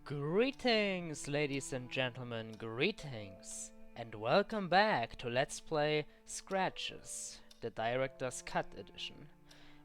Greetings, ladies and gentlemen, greetings, and welcome back to Let's Play Scratches, the Director's Cut edition.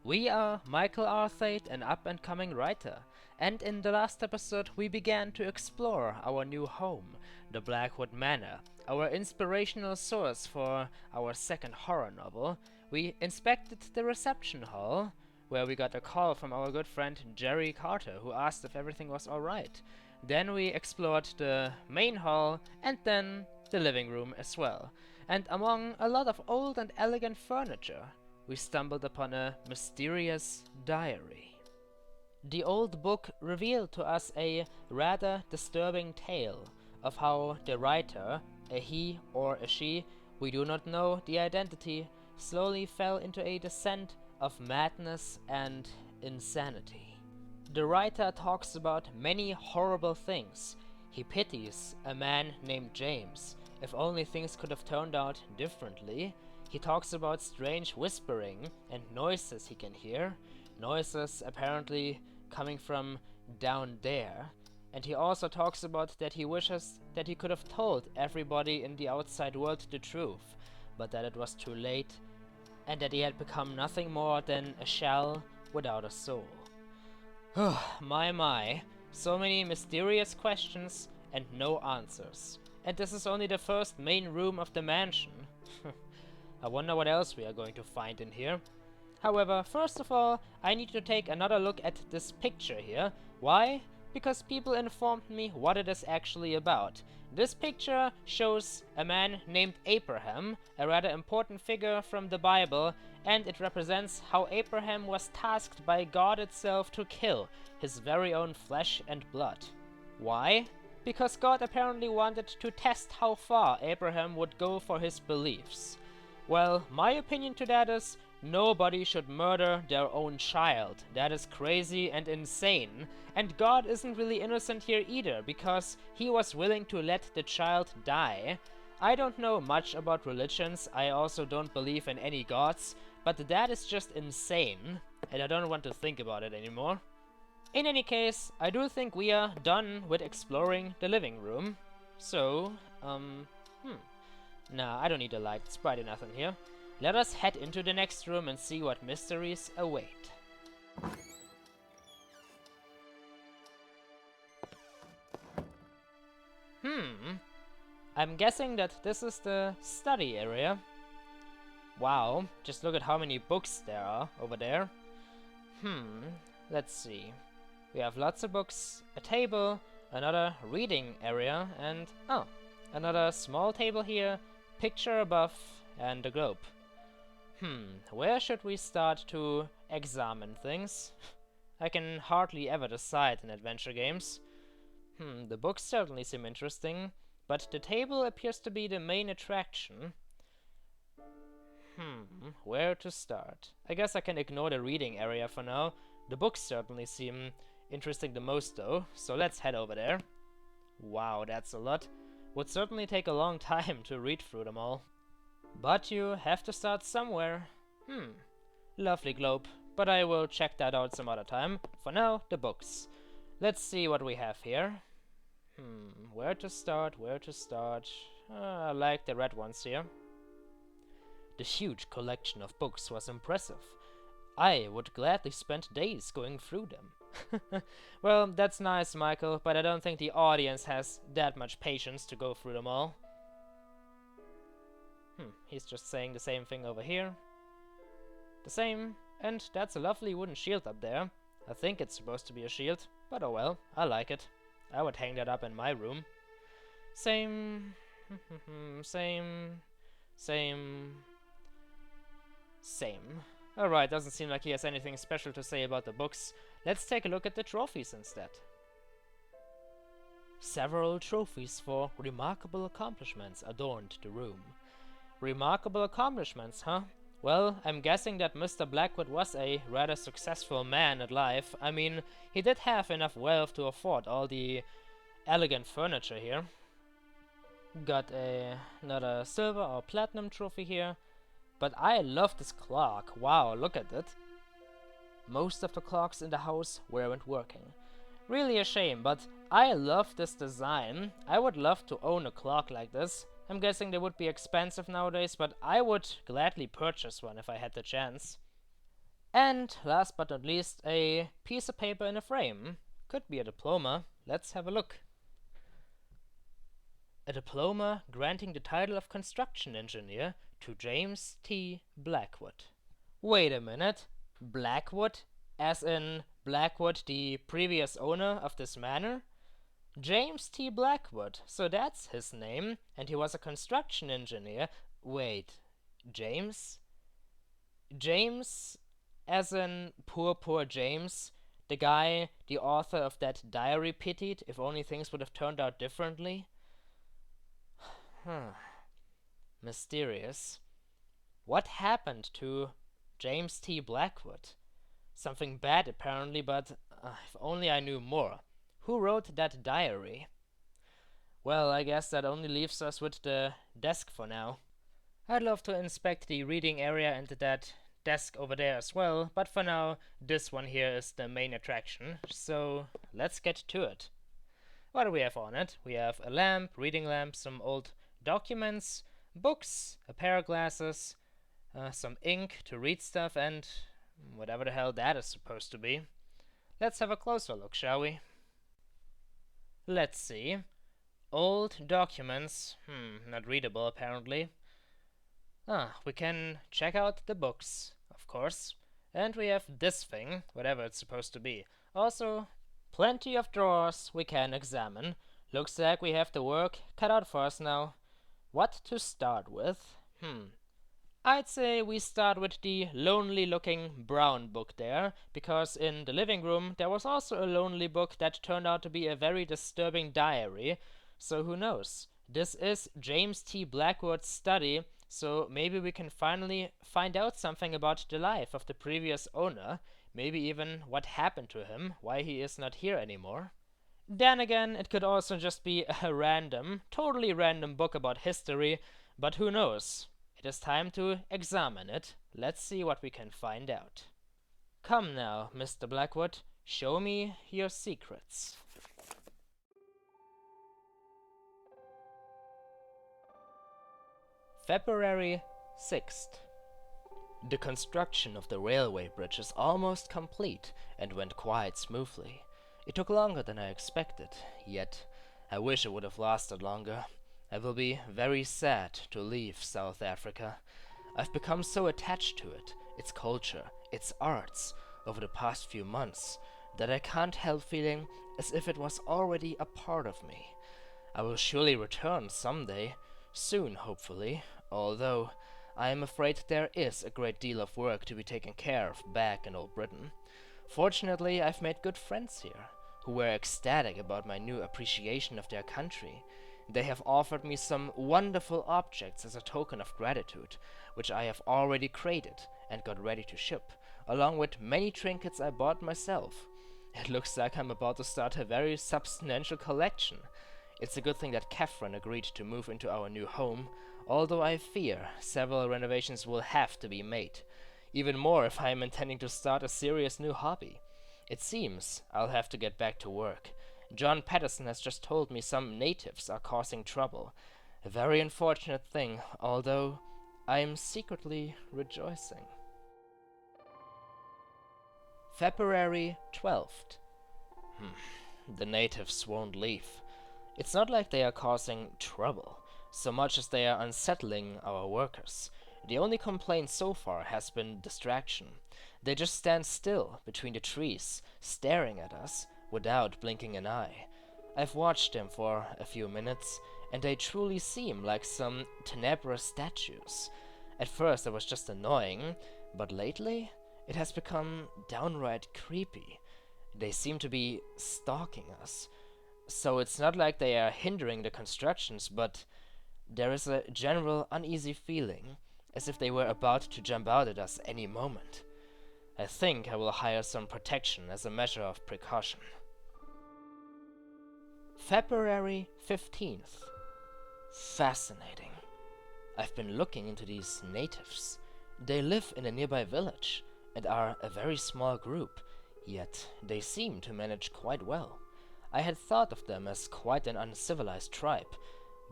We are Michael Arthate, an up-and-coming writer, and in the last episode we began to explore our new home, the Blackwood Manor, our inspirational source for our second horror novel. We inspected the reception hall, where we got a call from our good friend Jerry Carter, who asked if everything was alright. Then we explored the main hall and then the living room as well. And among a lot of old and elegant furniture, we stumbled upon a mysterious diary. The old book revealed to us a rather disturbing tale of how the writer, a he or a she, we do not know the identity, slowly fell into a descent of madness and insanity. The writer talks about many horrible things. He pities a man named James. If only things could have turned out differently. He talks about strange whispering and noises he can hear. Noises apparently coming from down there. And he also talks about that he wishes that he could have told everybody in the outside world the truth, but that it was too late, and that he had become nothing more than a shell without a soul. My, so many mysterious questions and no answers. And this is only the first main room of the mansion. I wonder what else we are going to find in here. However, first of all, I need to take another look at this picture here. Why? Because people informed me what it is actually about. This picture shows a man named Abraham, a rather important figure from the Bible, and it represents how Abraham was tasked by God itself to kill his very own flesh and blood. Why? Because God apparently wanted to test how far Abraham would go for his beliefs. Well, my opinion to that is, nobody should murder their own child. That is crazy and insane. And God isn't really innocent here either, because he was willing to let the child die. I don't know much about religions, I also don't believe in any gods, but that is just insane, and I don't want to think about it anymore. In any case, I do think we are done with exploring the living room. So, Nah, I don't need a light, it's bright enough in here. Let us head into the next room and see what mysteries await. I'm guessing that this is the study area. Wow, just look at how many books there are over there. Let's see. We have lots of books, a table, another reading area, and another small table here, picture above, and a globe. Where should we start to examine things? I can hardly ever decide in adventure games. The books certainly seem interesting, but the table appears to be the main attraction. Where to start? I guess I can ignore the reading area for now. The books certainly seem interesting the most though, so let's head over there. Wow, that's a lot. Would certainly take a long time to read through them all. But you have to start somewhere. Lovely globe, but I will check that out some other time. For now, the books. Let's see what we have here. Where to start, where to start? I like the red ones here. The huge collection of books was impressive. I would gladly spend days going through them. Well, that's nice, Michael, but I don't think the audience has that much patience to go through them all. He's just saying the same thing over here. The same, and that's a lovely wooden shield up there. I think it's supposed to be a shield, but oh well, I like it. I would hang that up in my room. Same, same. Alright, doesn't seem like he has anything special to say about the books. Let's take a look at the trophies instead. Several trophies for remarkable accomplishments adorned the room. Remarkable accomplishments, huh? Well, I'm guessing that Mr. Blackwood was a rather successful man at life. I mean, he did have enough wealth to afford all the elegant furniture here. Got another silver or platinum trophy here. But I love this clock. Wow, look at it. Most of the clocks in the house weren't working. Really a shame, but I love this design. I would love to own a clock like this. I'm guessing they would be expensive nowadays, but I would gladly purchase one if I had the chance. And last but not least, a piece of paper in a frame. Could be a diploma. Let's have a look. A diploma granting the title of construction engineer to James T. Blackwood. Wait a minute. Blackwood? As in Blackwood, the previous owner of this manor? James T. Blackwood, so that's his name, and he was a construction engineer. Wait, James? James, as in poor James, the guy, the author of that diary pitied, if only things would have turned out differently? Mysterious. What happened to James T. Blackwood? Something bad apparently, but if only I knew more. Who wrote that diary? Well, I guess that only leaves us with the desk for now. I'd love to inspect the reading area and that desk over there as well, but for now, this one here is the main attraction, so let's get to it. What do we have on it? We have a lamp, reading lamp, some old documents, books, a pair of glasses, some ink to read stuff, and whatever the hell that is supposed to be. Let's have a closer look, shall we? Let's see. Old documents. Not readable apparently. We can check out the books, of course. And we have this thing, whatever it's supposed to be. Also, plenty of drawers we can examine. Looks like we have the work cut out for us now. What to start with? I'd say we start with the lonely-looking brown book there, because in the living room there was also a lonely book that turned out to be a very disturbing diary, so who knows? This is James T. Blackwood's study, so maybe we can finally find out something about the life of the previous owner, maybe even what happened to him, why he is not here anymore. Then again, it could also just be a random, totally random book about history, but who knows? It is time to examine it. Let's see what we can find out. Come now, Mr. Blackwood, show me your secrets. February 6th. The construction of the railway bridge is almost complete and went quite smoothly. It took longer than I expected, yet I wish it would have lasted longer. I will be very sad to leave South Africa. I've become so attached to it, its culture, its arts, over the past few months, that I can't help feeling as if it was already a part of me. I will surely return someday, soon hopefully, although I am afraid there is a great deal of work to be taken care of back in Old Britain. Fortunately, I've made good friends here, who were ecstatic about my new appreciation of their country. They have offered me some wonderful objects as a token of gratitude, which I have already created and got ready to ship, along with many trinkets I bought myself. It looks like I'm about to start a very substantial collection. It's a good thing that Catherine agreed to move into our new home, although I fear several renovations will have to be made. Even more if I am intending to start a serious new hobby. It seems I'll have to get back to work. John Patterson has just told me some natives are causing trouble. A very unfortunate thing, although I am secretly rejoicing. February 12th. The natives won't leave. It's not like they are causing trouble, so much as they are unsettling our workers. The only complaint so far has been distraction. They just stand still between the trees, staring at us, without blinking an eye. I've watched them for a few minutes, and they truly seem like some tenebrous statues. At first it was just annoying, but lately it has become downright creepy. They seem to be stalking us. So it's not like they are hindering the constructions, but there is a general uneasy feeling, as if they were about to jump out at us any moment. I think I will hire some protection as a measure of precaution. February 15th. Fascinating. I've been looking into these natives. They live in a nearby village and are a very small group, yet they seem to manage quite well. I had thought of them as quite an uncivilized tribe,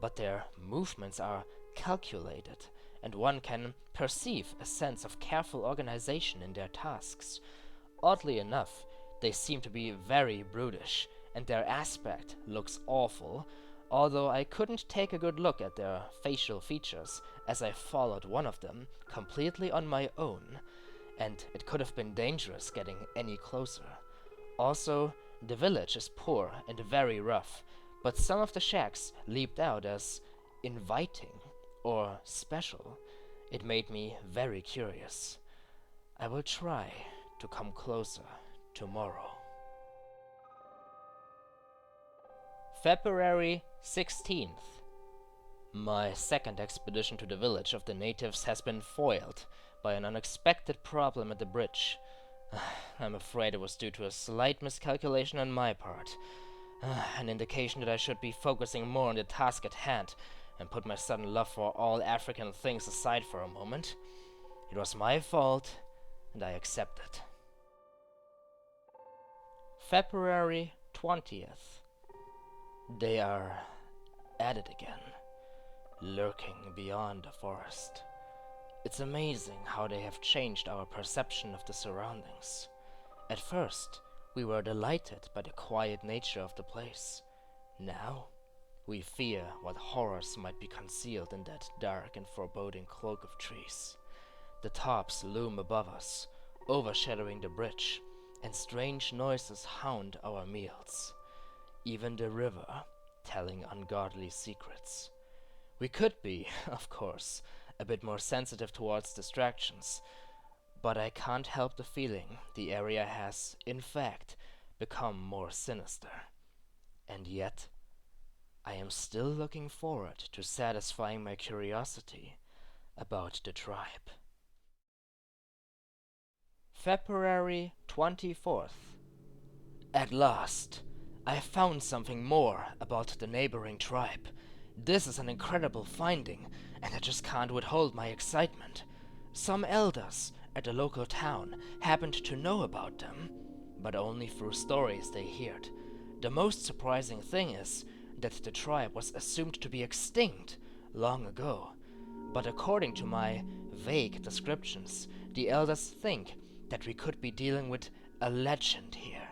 but their movements are calculated, and one can perceive a sense of careful organization in their tasks. Oddly enough, they seem to be very brutish, and their aspect looks awful, although I couldn't take a good look at their facial features as I followed one of them completely on my own, and it could have been dangerous getting any closer. Also, the village is poor and very rough, but some of the shacks leaped out as inviting or special. It made me very curious. I will try to come closer tomorrow. February 16th. My second expedition to the village of the natives has been foiled by an unexpected problem at the bridge. I'm afraid it was due to a slight miscalculation on my part. An indication that I should be focusing more on the task at hand and put my sudden love for all African things aside for a moment. It was my fault, and I accept it. February 20th. They are at it again, lurking beyond the forest. It's amazing how they have changed our perception of the surroundings. At first, we were delighted by the quiet nature of the place. Now, we fear what horrors might be concealed in that dark and foreboding cloak of trees. The tops loom above us, overshadowing the bridge, and strange noises hound our meals. Even the river, telling ungodly secrets. We could be, of course, a bit more sensitive towards distractions, but I can't help the feeling the area has, in fact, become more sinister. And yet, I am still looking forward to satisfying my curiosity about the tribe. February 24th. At last, I found something more about the neighboring tribe. This is an incredible finding, and I just can't withhold my excitement. Some elders at the local town happened to know about them, but only through stories they heard. The most surprising thing is that the tribe was assumed to be extinct long ago. But according to my vague descriptions, the elders think that we could be dealing with a legend here.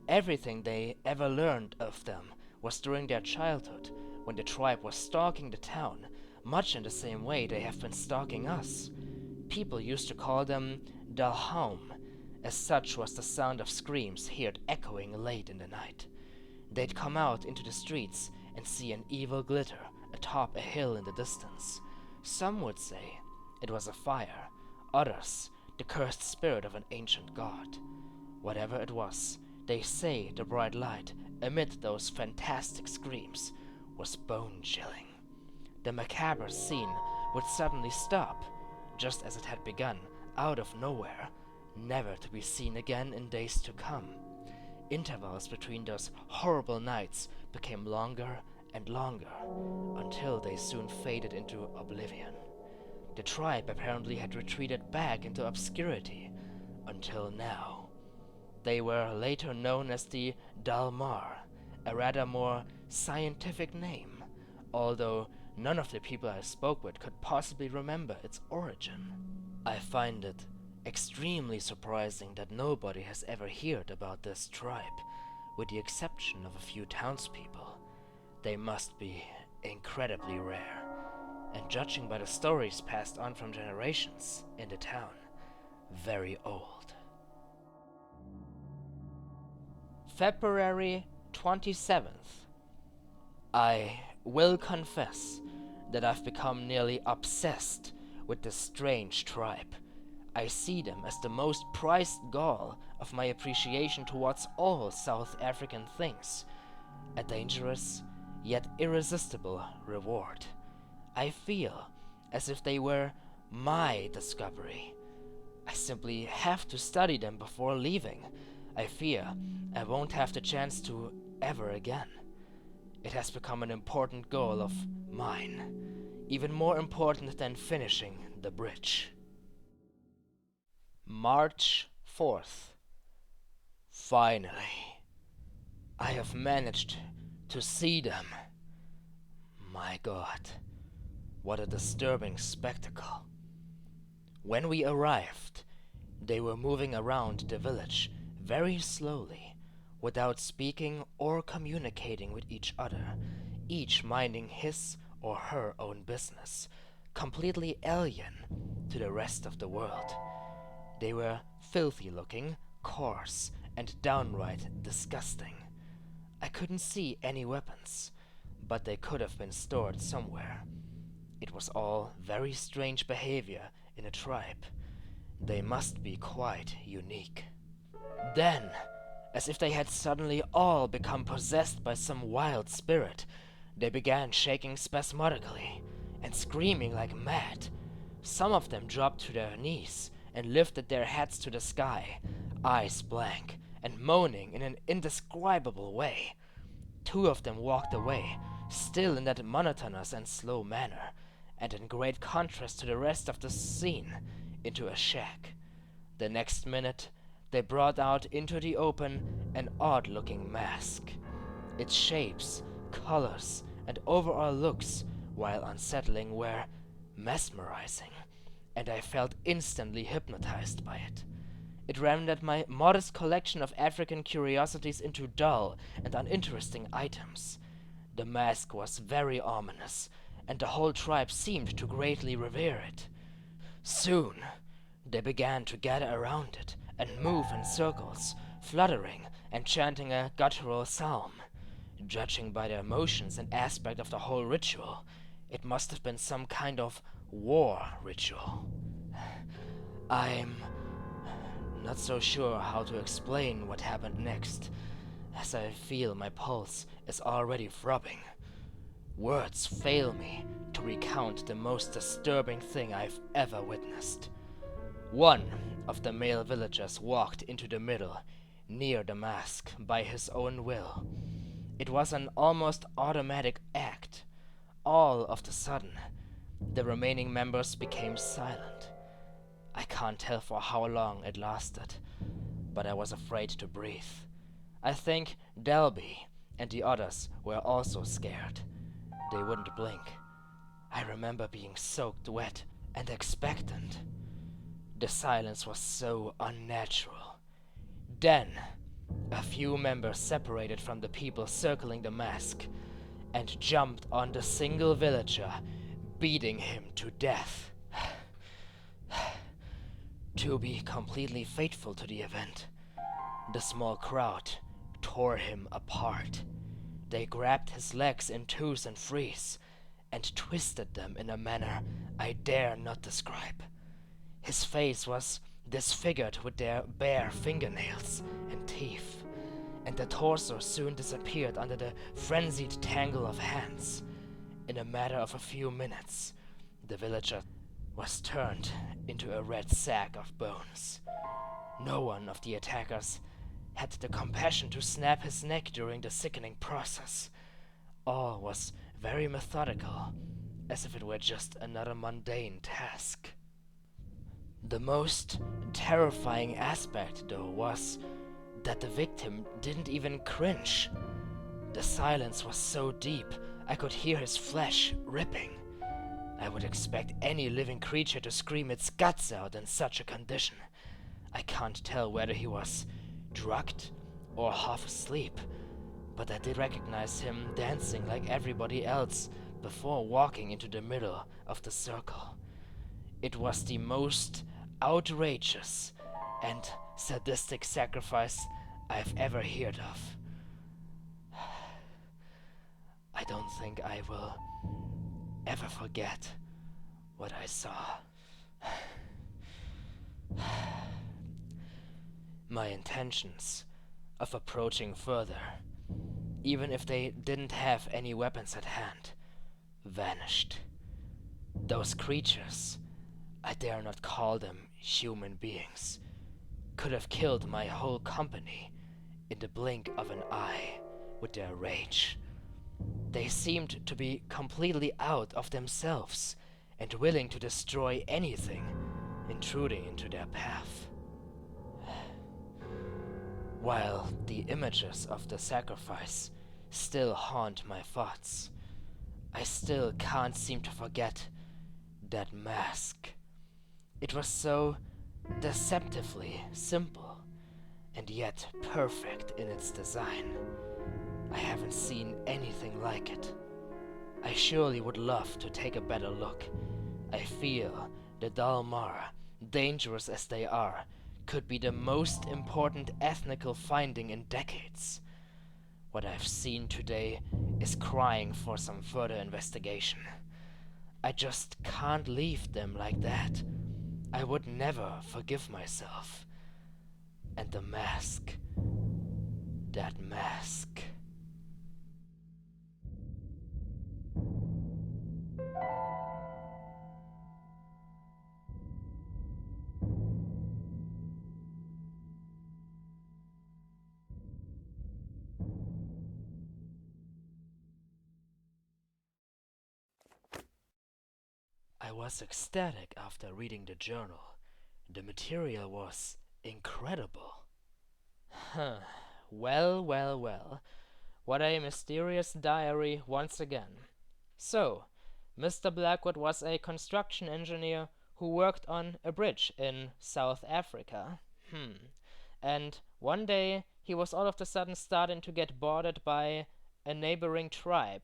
Everything they ever learned of them was during their childhood, when the tribe was stalking the town, much in the same way they have been stalking us. People used to call them Dalhaum, as such was the sound of screams heard echoing late in the night. They'd come out into the streets and see an evil glitter atop a hill in the distance. Some would say it was a fire, others the cursed spirit of an ancient god. Whatever it was, they say the bright light amid those fantastic screams was bone-chilling. The macabre scene would suddenly stop, just as it had begun, out of nowhere, never to be seen again in days to come. Intervals between those horrible nights became longer and longer, until they soon faded into oblivion. The tribe apparently had retreated back into obscurity, until now. They were later known as the Dalmar, a rather more scientific name, although none of the people I spoke with could possibly remember its origin. I find it extremely surprising that nobody has ever heard about this tribe, with the exception of a few townspeople. They must be incredibly rare, and judging by the stories passed on from generations in the town, very old. February 27th. I will confess that I've become nearly obsessed with this strange tribe. I see them as the most prized gall of my appreciation towards all South African things, a dangerous yet irresistible reward. I feel as if they were my discovery. I simply have to study them before leaving. I fear I won't have the chance to ever again. It has become an important goal of mine, even more important than finishing the bridge. March 4th. Finally, I have managed to see them. My God, what a disturbing spectacle. When we arrived, they were moving around the village very slowly, without speaking or communicating with each other, each minding his or her own business, completely alien to the rest of the world. They were filthy looking, coarse, and downright disgusting. I couldn't see any weapons, but they could have been stored somewhere. It was all very strange behavior in a tribe. They must be quite unique. Then, as if they had suddenly all become possessed by some wild spirit, they began shaking spasmodically and screaming like mad. Some of them dropped to their knees and lifted their heads to the sky, eyes blank and moaning in an indescribable way. 2 of them walked away, still in that monotonous and slow manner, and in great contrast to the rest of the scene, into a shack. The next minute, they brought out into the open an odd-looking mask. Its shapes, colors, and overall looks, while unsettling, were mesmerizing, and I felt instantly hypnotized by it. It rendered my modest collection of African curiosities into dull and uninteresting items. The mask was very ominous, and the whole tribe seemed to greatly revere it. Soon, they began to gather around it and move in circles, fluttering and chanting a guttural psalm. Judging by their motions and aspect of the whole ritual, it must have been some kind of war ritual. I'm not so sure how to explain what happened next, as I feel my pulse is already throbbing. Words fail me to recount the most disturbing thing I've ever witnessed. One of the male villagers walked into the middle, near the mask, by his own will. It was an almost automatic act. All of a sudden, the remaining members became silent. I can't tell for how long it lasted, but I was afraid to breathe. I think Delby and the others were also scared. They wouldn't blink. I remember being soaked wet and expectant. The silence was so unnatural. Then, a few members separated from the people circling the mask and jumped on the single villager, beating him to death. To be completely faithful to the event, the small crowd tore him apart. They grabbed his legs in 2s and 3s and twisted them in a manner I dare not describe. His face was disfigured with their bare fingernails and teeth, and the torso soon disappeared under the frenzied tangle of hands. In a matter of a few minutes, the villager was turned into a red sack of bones. No one of the attackers had the compassion to snap his neck during the sickening process. All was very methodical, as if it were just another mundane task. The most terrifying aspect, though, was that the victim didn't even cringe. The silence was so deep, I could hear his flesh ripping. I would expect any living creature to scream its guts out in such a condition. I can't tell whether he was drugged or half asleep, but I did recognize him dancing like everybody else before walking into the middle of the circle. It was the most outrageous and sadistic sacrifice I've ever heard of. I don't think I will ever forget what I saw. My intentions of approaching further, even if they didn't have any weapons at hand, vanished. Those creatures, I dare not call them human beings, could have killed my whole company in the blink of an eye with their rage. They seemed to be completely out of themselves and willing to destroy anything intruding into their path. while the images of the sacrifice still haunt my thoughts. I still can't seem to forget that mask. It was so deceptively simple, and yet perfect in its design. I haven't seen anything like it. I surely would love to take a better look. I feel the Dalmar, dangerous as they are, could be the most important ethnical finding in decades. What I've seen today is crying for some further investigation. I just can't leave them like that. I would never forgive myself. And the mask. That mask. I was ecstatic after reading the journal. The material was incredible. Huh. Well, well, well. What a mysterious diary once again. So, Mr. Blackwood was a construction engineer who worked on a bridge in South Africa. And one day he was all of a sudden starting to get bothered by a neighboring tribe.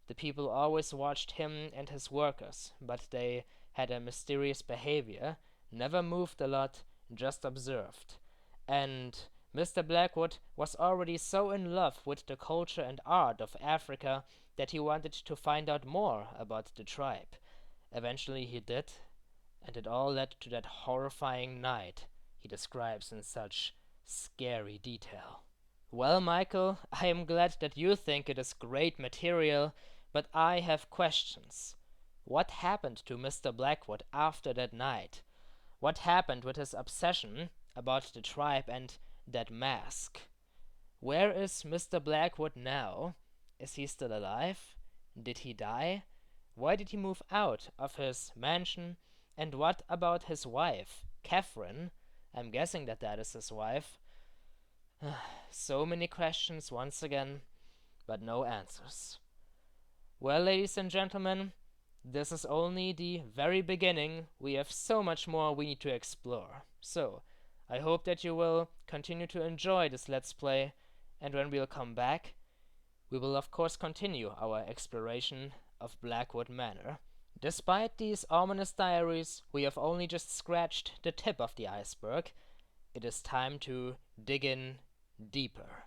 The people always watched him and his workers, but they had a mysterious behavior, never moved a lot, just observed. And Mr. Blackwood was already so in love with the culture and art of Africa that he wanted to find out more about the tribe. Eventually he did, and it all led to that horrifying night he describes in such scary detail. Well, Michael, I am glad that you think it is great material, but I have questions. What happened to Mr. Blackwood after that night? What happened with his obsession about the tribe and that mask? Where is Mr. Blackwood now? Is he still alive? Did he die? Why did he move out of his mansion? And what about his wife, Catherine? I'm guessing that that is his wife. So many questions once again, but no answers. Well, ladies and gentlemen, this is only the very beginning. We have so much more we need to explore. So, I hope that you will continue to enjoy this Let's Play, and when we'll come back, we will of course continue our exploration of Blackwood Manor. Despite these ominous diaries, we have only just scratched the tip of the iceberg. It is time to dig in deeper.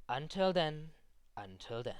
Until then, until then.